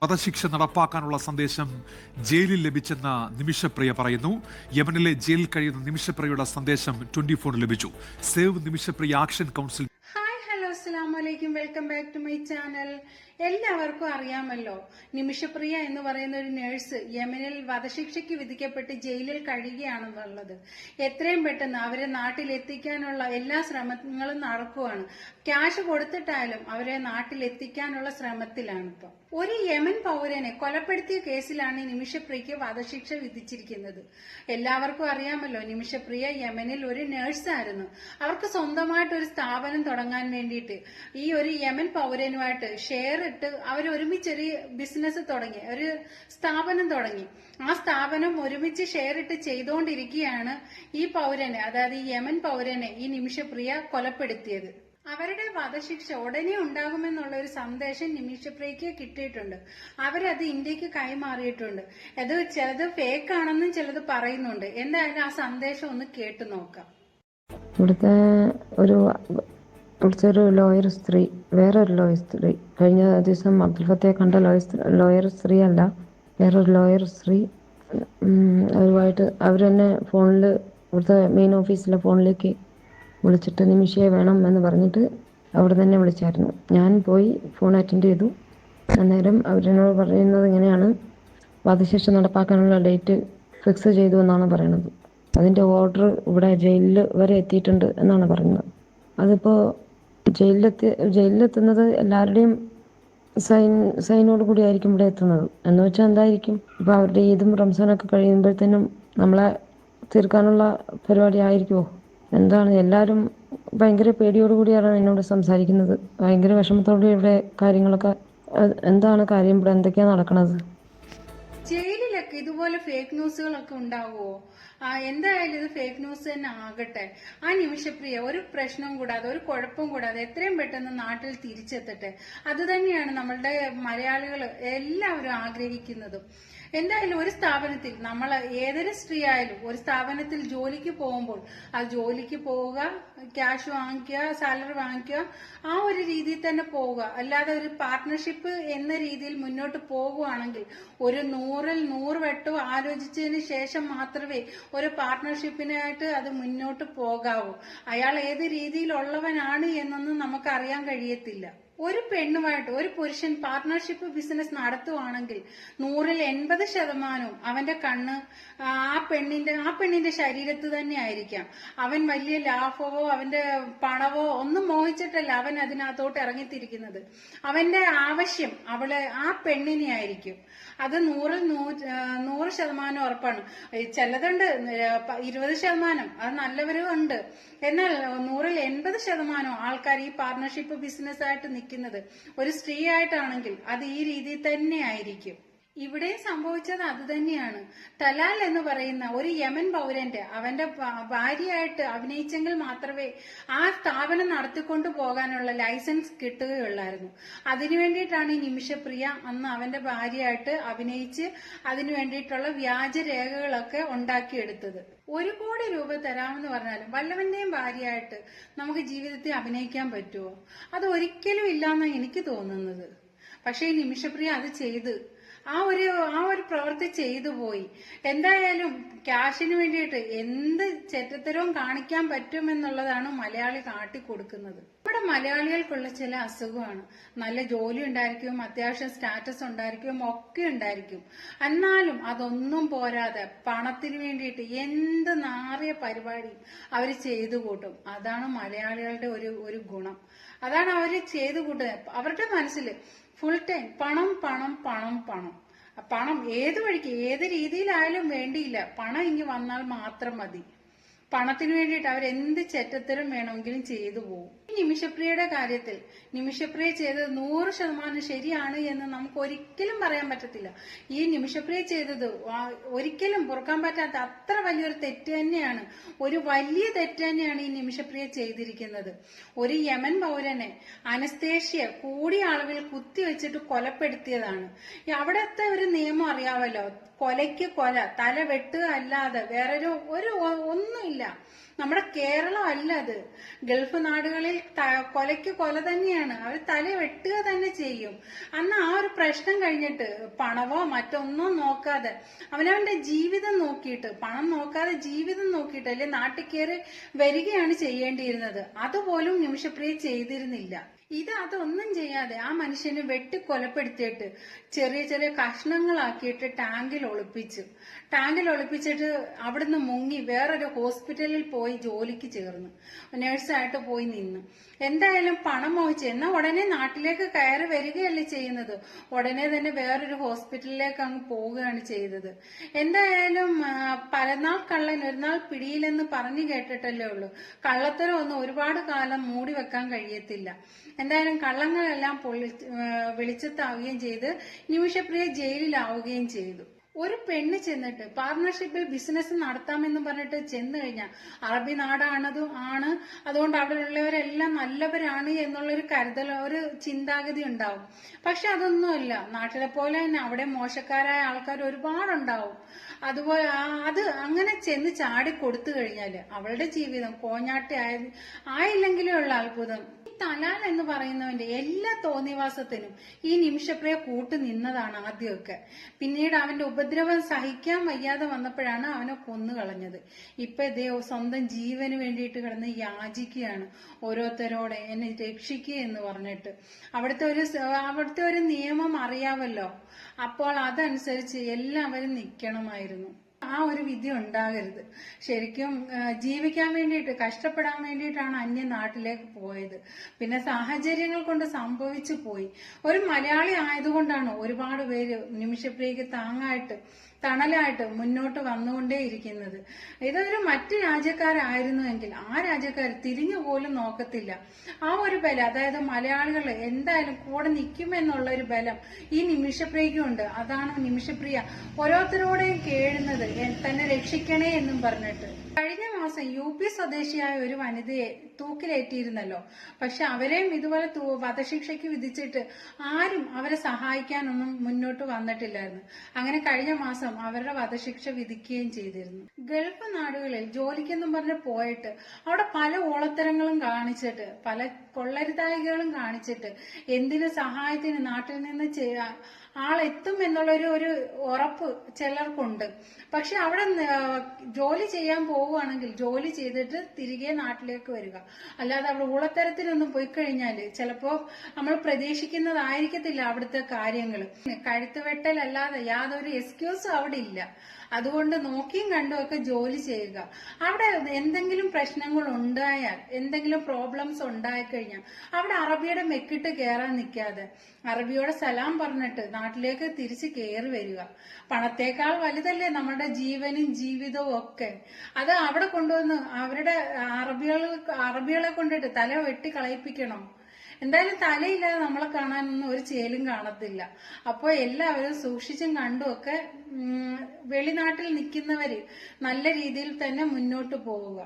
വധശിക്ഷ നടപ്പാക്കാനുള്ള സന്ദേശം ജയിലിൽ ലഭിച്ചെന്ന് നിമിഷപ്രിയ പറയുന്നു. യമനിലെ ജയിലിൽ കഴിയുന്ന നിമിഷപ്രിയയുടെ സന്ദേശം 24 ലഭിച്ചു. Save Nimishapriya action council. അസ്സലാമലൈക്കും, welcome back to my channel. എല്ലാവർക്കും അറിയാമല്ലോ, നിമിഷപ്രിയ എന്ന് പറയുന്ന ഒരു നഴ്സ് യമനിൽ വധശിക്ഷയ്ക്ക് വിധിക്കപ്പെട്ട് ജയിലിൽ കഴിയുകയാണെന്നുള്ളത്. എത്രയും പെട്ടെന്ന് അവരെ നാട്ടിലെത്തിക്കാനുള്ള എല്ലാ ശ്രമങ്ങളും നടക്കുവാണ്. ക്യാഷ് കൊടുത്തിട്ടായാലും അവരെ നാട്ടിലെത്തിക്കാനുള്ള ശ്രമത്തിലാണ് ഇപ്പം. ഒരു യമൻ പൗരനെ കൊലപ്പെടുത്തിയ കേസിലാണ് നിമിഷപ്രിയക്ക് വധശിക്ഷ വിധിച്ചിരിക്കുന്നത്. എല്ലാവർക്കും അറിയാമല്ലോ, നിമിഷപ്രിയ യമനിൽ ഒരു നഴ്സായിരുന്നു. അവർക്ക് സ്വന്തമായിട്ട് ഒരു സ്ഥാപനം തുടങ്ങാൻ വേണ്ടിയിട്ട് ഈ ഒരു യമൻ പൗരനുമായിട്ട് ഷെയർ ഇട്ട് അവർ ഒരുമിച്ചൊരു ബിസിനസ് തുടങ്ങി, ഒരു സ്ഥാപനം തുടങ്ങി. ആ സ്ഥാപനം ഒരുമിച്ച് ഷെയർ ഇട്ട് ചെയ്തുകൊണ്ടിരിക്കുകയാണ് ഈ പൗരനെ, അതായത് ഈ യമൻ പൗരനെ ഈ നിമിഷപ്രിയ കൊലപ്പെടുത്തിയത്. അവരുടെ വധശിക്ഷ ഉടനെ ഉണ്ടാകുമെന്നുള്ള ഒരു സന്ദേശം നിമിഷപ്രിയക്ക് കിട്ടിയിട്ടുണ്ട്. അവരത് ഇന്ത്യക്ക് കൈമാറിയിട്ടുണ്ട്. അത് ചിലത് ഫേക്ക് ആണെന്നും ചിലത് പറയുന്നുണ്ട്. എന്തായാലും ആ സന്ദേശം ഒന്ന് കേട്ടു നോക്കാം. ഇവിടുത്തെ ഒരു ലോയർ സ്ത്രീ, വേറൊരു ലോയർ സ്ത്രീ, കഴിഞ്ഞ ദിവസം അബ്ദുൽ ഫത്തയെ കണ്ട ലോയർ സ്ത്രീ അല്ല, വേറൊരു ലോയർ സ്ത്രീ, അവരുമായിട്ട് അവർ തന്നെ ഫോണിൽ, ഇവിടുത്തെ മെയിൻ ഓഫീസിലെ ഫോണിലേക്ക് വിളിച്ചിട്ട് നിമിഷയെ വേണം എന്ന് പറഞ്ഞിട്ട് അവിടെ തന്നെ വിളിച്ചായിരുന്നു. ഞാൻ പോയി ഫോൺ അറ്റൻഡ് ചെയ്തു. അന്നേരം അവരെന്നോട് പറയുന്നത് ഇങ്ങനെയാണ്, വധശിക്ഷ നടപ്പാക്കാനുള്ള ഡേറ്റ് ഫിക്സ് ചെയ്തു എന്നാണ് പറയുന്നത്. അതിൻ്റെ ഓർഡർ ഇവിടെ ജയിലിൽ വരെ എത്തിയിട്ടുണ്ട് എന്നാണ് പറയുന്നത്. അതിപ്പോൾ ജയിലിലെത്തുന്നത് എല്ലാവരുടെയും സൈനോട് കൂടി ആയിരിക്കും ഇവിടെ എത്തുന്നത്. എന്ന് വെച്ചാൽ എന്തായിരിക്കും, ഇപ്പോൾ അവരുടെ ഈദും റംസാനൊക്കെ കഴിയുമ്പോഴത്തേനും നമ്മളെ തീർക്കാനുള്ള പരിപാടി ആയിരിക്കുമോ? എന്താണ്, എല്ലാവരും ഭയങ്കര പേടിയോടുകൂടിയാണ് എന്നോട് സംസാരിക്കുന്നത്. ഭയങ്കര വിഷമത്തോടെ ഇവിടെ കാര്യങ്ങളൊക്കെ, എന്താണ് കാര്യം, ഇവിടെ എന്തൊക്കെയാണ് നടക്കുന്നത്? ജയിലിലൊക്കെ ഇതുപോലെ ഫേക്ക് ന്യൂസുകളൊക്കെ ഉണ്ടാവുമോ? എന്തായാലും ഇത് ഫേക്ക് ന്യൂസ് തന്നെ ആകട്ടെ. ആ നിമിഷപ്രിയ ഒരു പ്രശ്നവും കൂടാതെ, ഒരു കുഴപ്പവും കൂടാതെ എത്രയും പെട്ടെന്ന് നാട്ടിൽ തിരിച്ചെത്തട്ടെ. അത് തന്നെയാണ് നമ്മളുടെ മലയാളികൾ എല്ലാവരും ആഗ്രഹിക്കുന്നതും. എന്തായാലും ഒരു സ്ഥാപനത്തിൽ, നമ്മൾ ഏതൊരു സ്ത്രീ ആയാലും ഒരു സ്ഥാപനത്തിൽ ജോലിക്ക് പോകുമ്പോൾ ആ ജോലിക്ക് പോവുക, ക്യാഷ് വാങ്ങിക്കുക, സാലറി വാങ്ങിക്കുക, ആ ഒരു രീതിയിൽ തന്നെ പോവുക. അല്ലാതെ ഒരു പാർട്ട്ണർഷിപ്പ് എന്ന രീതിയിൽ മുന്നോട്ട് പോകുകയാണെങ്കിൽ ഒരു 100ൽ 100 വെട്ടം ആലോചിച്ചതിന് ശേഷം മാത്രമേ ഒരു പാർട്ട്ണർഷിപ്പിനായിട്ട് അത് മുന്നോട്ട് പോകാവൂ. അയാൾ ഏത് രീതിയിലുള്ളവനാണ് എന്നൊന്നും നമുക്ക് അറിയാൻ കഴിയത്തില്ല. ഒരു പെണ്ണുമായിട്ട് ഒരു പുരുഷൻ പാർട്ട്ണർഷിപ്പ് ബിസിനസ് നടത്തുവാണെങ്കിൽ 100ൽ 80% അവന്റെ കണ്ണ് ആ പെണ്ണിന്റെ ശരീരത്ത് തന്നെ ആയിരിക്കാം. അവൻ വലിയ ലാഭവോ അവന്റെ പണവോ ഒന്നും മോഹിച്ചിട്ടല്ല അവൻ അതിനകത്തോട്ട് ഇറങ്ങിത്തിരിക്കുന്നത്. അവന്റെ ആവശ്യം ആ പെണ്ണിനെ ആയിരിക്കും. അത് 100ൽ 100% ഉറപ്പാണ്. ചിലതുണ്ട് 20%, അത് നല്ലവരും ഉണ്ട്. എന്നാൽ 100ൽ 80% ആൾക്കാർ ഈ പാർട്ണർഷിപ്പ് ബിസിനസ് ആയിട്ട് നിൽക്കുന്നത് ഒരു സ്ത്രീ ആയിട്ടാണെങ്കിൽ അത് ഈ രീതിയിൽ തന്നെ ആയിരിക്കും. ഇവിടെ സംഭവിച്ചത് അത് തന്നെയാണ്. തലാൽ എന്ന് പറയുന്ന ഒരു യമൻ പൗരന്റെ അവന്റെ ഭാര്യയായിട്ട് അഭിനയിച്ചെങ്കിൽ മാത്രമേ ആ സ്ഥാപനം നടത്തിക്കൊണ്ടു പോകാനുള്ള ലൈസൻസ് കിട്ടുകയുള്ളായിരുന്നു. അതിനു വേണ്ടിയിട്ടാണ് ഈ നിമിഷപ്രിയ അന്ന് അവന്റെ ഭാര്യയായിട്ട് അഭിനയിച്ച് അതിനു വേണ്ടിയിട്ടുള്ള വ്യാജരേഖകളൊക്കെ ഉണ്ടാക്കിയെടുത്തത്. 1 കോടി രൂപ തരാമെന്ന് പറഞ്ഞാലും വല്ലവന്റെയും ഭാര്യയായിട്ട് നമുക്ക് ജീവിതത്തിൽ അഭിനയിക്കാൻ പറ്റുമോ? അത് ഒരിക്കലും ഇല്ലാന്നാണ് എനിക്ക് തോന്നുന്നത്. പക്ഷെ ഈ നിമിഷപ്രിയ അത് ചെയ്ത് ആ ഒരു പ്രവൃത്തി ചെയ്തു പോയി. എന്തായാലും ക്യാഷിന് വേണ്ടിയിട്ട് എന്ത് ചെറ്റത്തരവും കാണിക്കാൻ പറ്റുമെന്നുള്ളതാണ് മലയാളി കാട്ടിക്കൊടുക്കുന്നത്. നമ്മുടെ മലയാളികൾക്കുള്ള ചില അസുഖമാണ്. നല്ല ജോലി ഉണ്ടായിരിക്കും, അത്യാവശ്യം സ്റ്റാറ്റസ് ഉണ്ടായിരിക്കും, ഒക്കെ ഉണ്ടായിരിക്കും. എന്നാലും അതൊന്നും പോരാതെ പണത്തിന് വേണ്ടിയിട്ട് എന്ത് നാറിയ പരിപാടി അവർ ചെയ്തു കൂട്ടും. അതാണ് മലയാളികളുടെ ഒരു ഗുണം. അതാണ് അവര് ചെയ്തു കൂട്ടുന്നത്. അവരുടെ മനസ്സിൽ ഫുൾ ടൈം പണം പണം പണം പണം പണം. ഏത് വഴിക്ക് ഏത് രീതിയിലായാലും വേണ്ടിയില്ല, പണം ഇങ്ങ് വന്നാൽ മാത്രം മതി. പണത്തിന് വേണ്ടിയിട്ട് അവരെന്ത് ചെറ്റത്തരം വേണമെങ്കിലും ചെയ്തു പോകും. ഈ നിമിഷപ്രിയയുടെ കാര്യത്തിൽ നിമിഷപ്രിയ ചെയ്തത് 100% ശരിയാണ് എന്ന് നമുക്ക് ഒരിക്കലും പറയാൻ പറ്റത്തില്ല. ഈ നിമിഷപ്രിയ ചെയ്തത് ഒരിക്കലും പൊറുക്കാൻ പറ്റാത്ത അത്ര വലിയൊരു തെറ്റ് തന്നെയാണ്. ഒരു വലിയ തെറ്റ് തന്നെയാണ് ഈ നിമിഷപ്രിയ ചെയ്തിരിക്കുന്നത്. ഒരു യമൻ പൗരനെ അനസ്തേഷ്യ കൂടിയ അളവിൽ കുത്തിവെച്ചിട്ട് കൊലപ്പെടുത്തിയതാണ്. അവിടത്തെ ഒരു നിയമം അറിയാമല്ലോ, കൊലയ്ക്ക് കൊല, തല വെട്ടുക അല്ലാതെ വേറൊരു ഒന്നുമില്ല. നമ്മുടെ കേരളം അല്ല അത്. ഗൾഫ് നാടുകളിൽ കൊലയ്ക്ക് കൊല തന്നെയാണ്. അവർ തല വെട്ടുക തന്നെ ചെയ്യും. അന്ന് ആ ഒരു പ്രശ്നം കഴിഞ്ഞിട്ട് പണവോ മറ്റൊന്നോ നോക്കാതെ അവനവന്റെ ജീവിതം നോക്കിയിട്ട്, പണം നോക്കാതെ ജീവിതം നോക്കിയിട്ട് അല്ലെ നാട്ടിൽ കയറി വരികയാണ് ചെയ്യേണ്ടിയിരുന്നത്. അതുപോലും നിമിഷപ്രിയ ചെയ്തിരുന്നില്ല. അതൊന്നും ചെയ്യാതെ ആ മനുഷ്യനെ വെട്ടിക്കൊലപ്പെടുത്തിയിട്ട് ചെറിയ ചെറിയ കഷ്ണങ്ങളാക്കിയിട്ട് ടാങ്കിൽ ഒളിപ്പിച്ചിട്ട് അവിടുന്ന് മുങ്ങി വേറൊരു ഹോസ്പിറ്റലിൽ പോയി ജോലിക്ക് ചേർന്നു, നഴ്സായിട്ട് പോയി നിന്ന്. എന്തായാലും പണം മോഹിച്ച് എന്നാ ഉടനെ നാട്ടിലേക്ക് കയറി വരികയല്ലേ ചെയ്യുന്നത്, ഉടനെ തന്നെ വേറൊരു ഹോസ്പിറ്റലിലേക്ക് അങ്ങ് പോവുകയാണ് ചെയ്തത്. എന്തായാലും പലനാൾ കള്ളൻ ഒരു നാൾ പിടിയിലെന്ന് പറഞ്ഞു കേട്ടിട്ടല്ലേ ഉള്ളൂ. കള്ളത്തരം ഒന്നും ഒരുപാട് കാലം മൂടി വെക്കാൻ കഴിയത്തില്ല. എന്തായാലും കള്ളങ്ങളെല്ലാം വെളിച്ചത്താവുകയും ചെയ്ത് നിമിഷപ്രിയ ജയിലിലാവുകയും ചെയ്തു. ഒരു പെണ്ണ് ചെന്നിട്ട് പാർട്ണർഷിപ്പിൽ ബിസിനസ് നടത്താമെന്ന് പറഞ്ഞിട്ട് ചെന്ന് കഴിഞ്ഞാൽ അറബി നാടാണ്, അതുകൊണ്ട് അവിടെയുള്ളവരെല്ലാം നല്ലവരാണ് എന്നുള്ളൊരു കരുതൽ, ഒരു ചിന്താഗതി ഉണ്ടാവും. പക്ഷെ അതൊന്നുമല്ല. നാട്ടിലെ പോലെ തന്നെ അവിടെ മോശക്കാരായ ആൾക്കാർ ഒരുപാടുണ്ടാവും. അതുപോലെ അത് അങ്ങനെ ചെന്ന് ചാടി കൊടുത്തു കഴിഞ്ഞാല് അവളുടെ ജീവിതം കോഞ്ഞാട്ടി ആയില്ലെങ്കിലേ ഉള്ള അത്ഭുതം. തലാൽ എന്ന് പറയുന്നവന്റെ എല്ലാ തോന്നിവാസത്തിനും ഈ നിമിഷപ്രിയ കൂട്ടു നിന്നതാണ് ആദ്യമൊക്കെ. പിന്നീട് അവന്റെ ഉപദ്രവം സഹിക്കാൻ വയ്യാതെ വന്നപ്പോഴാണ് അവനെ കൊന്നുകളഞ്ഞത്. ഇപ്പൊ ഇതേ സ്വന്തം ജീവന് വേണ്ടിയിട്ട് കിടന്ന് യാചിക്കുകയാണ് ഓരോരുത്തരോടെ, എന്നെ രക്ഷിക്കുക എന്ന് പറഞ്ഞിട്ട്. അവിടുത്തെ ഒരു നിയമം അറിയാമല്ലോ, അപ്പോൾ അതനുസരിച്ച് എല്ലാവരും നിൽക്കണമായിരുന്നു. ആ ഒരു വിധി ഉണ്ടാകരുത്. ശരിക്കും ജീവിക്കാൻ വേണ്ടിയിട്ട്, കഷ്ടപ്പെടാൻ വേണ്ടിയിട്ടാണ് അന്യ നാട്ടിലേക്ക് പോയത്. പിന്നെ സാഹചര്യങ്ങൾ കൊണ്ട് സംഭവിച്ചു പോയി. ഒരു മലയാളി ആയതുകൊണ്ടാണ് ഒരുപാട് പേര് നിമിഷപ്രിയക്ക് തണലായിട്ട് മുന്നോട്ട് വന്നുകൊണ്ടേയിരിക്കുന്നത്. ഇതൊരു മറ്റു രാജ്യക്കാരായിരുന്നുവെങ്കിൽ ആ രാജ്യക്കാർ തിരിഞ്ഞു പോലും നോക്കത്തില്ല. ആ ഒരു ബലം, അതായത് മലയാളികൾ എന്തായാലും കൂടെ നിൽക്കുമെന്നുള്ള ഒരു ബലം ഈ നിമിഷപ്രിയക്കുണ്ട്. അതാണ് നിമിഷപ്രിയ ഓരോരുത്തരോടെയും കേഴുന്നത്, തന്നെ രക്ഷിക്കണേ എന്നും പറഞ്ഞിട്ട്. കഴിഞ്ഞ മാസം UP സ്വദേശിയായ ഒരു വനിതയെ തൂക്കിലേറ്റിയിരുന്നല്ലോ. പക്ഷെ അവരെയും ഇതുപോലെ വധശിക്ഷയ്ക്ക് വിധിച്ചിട്ട് ആരും അവരെ സഹായിക്കാനൊന്നും മുന്നോട്ട് വന്നിട്ടില്ലായിരുന്നു. അങ്ങനെ കഴിഞ്ഞ മാസം അവരുടെ വധശിക്ഷ വിധിക്കുകയും ചെയ്തിരുന്നു. ഗൾഫ് നാടുകളിൽ ജോലിക്കെന്നും പറഞ്ഞ് പോയിട്ട് അവിടെ പല ഓളത്തരങ്ങളും കാണിച്ചിട്ട്, പല കൊള്ളരുതായികളും കാണിച്ചിട്ട്, എന്തിനു സഹായത്തിന് നാട്ടിൽ നിന്ന് ആളെത്തും എന്നുള്ളൊരു ഉറപ്പ് ചിലർക്കുണ്ട്. പക്ഷെ അവിടെ ജോലി ചെയ്യാൻ പോവുകയാണെങ്കിൽ ജോലി ചെയ്തിട്ട് തിരികെ നാട്ടിലേക്ക് വരിക, അല്ലാതെ അവിടെ ഊളത്തരത്തിനൊന്നും പോയി കഴിഞ്ഞാല് ചിലപ്പോ നമ്മൾ പ്രതീക്ഷിക്കുന്നതായിരിക്കത്തില്ല അവിടുത്തെ കാര്യങ്ങൾ. കഴുത്തുവെട്ടലല്ലാതെ യാതൊരു എക്സ്ക്യൂസും അവിടെ ഇല്ല. അതുകൊണ്ട് നോക്കിയും കണ്ടുമൊക്കെ ജോലി ചെയ്യുക. അവിടെ എന്തെങ്കിലും പ്രശ്നങ്ങൾ ഉണ്ടായാൽ, എന്തെങ്കിലും പ്രോബ്ലംസ് ഉണ്ടായിക്കഴിഞ്ഞാൽ അവിടെ അറബിയുടെ മെക്കിട്ട് കയറാൻ നിൽക്കാതെ അറബിയോടെ സലാം പറഞ്ഞിട്ട് നാട്ടിലേക്ക് തിരിച്ച് കയറി വരിക. പണത്തേക്കാൾ വലുതല്ലേ നമ്മുടെ ജീവനും ജീവിതവും ഒക്കെ. അത് അവിടെ കൊണ്ടുവന്ന് അവരുടെ അറബികളെ കൊണ്ടിട്ട് തല വെട്ടി കളയിപ്പിക്കണം. എന്തായാലും തലയില്ലാതെ നമ്മളെ കാണാനൊന്നും ഒരു ചേലും കാണത്തില്ല. അപ്പോൾ എല്ലാവരും സൂക്ഷിച്ചും കണ്ടുമൊക്കെ വെളിനാട്ടിൽ നിൽക്കുന്നവര് നല്ല രീതിയിൽ തന്നെ മുന്നോട്ട് പോവുക.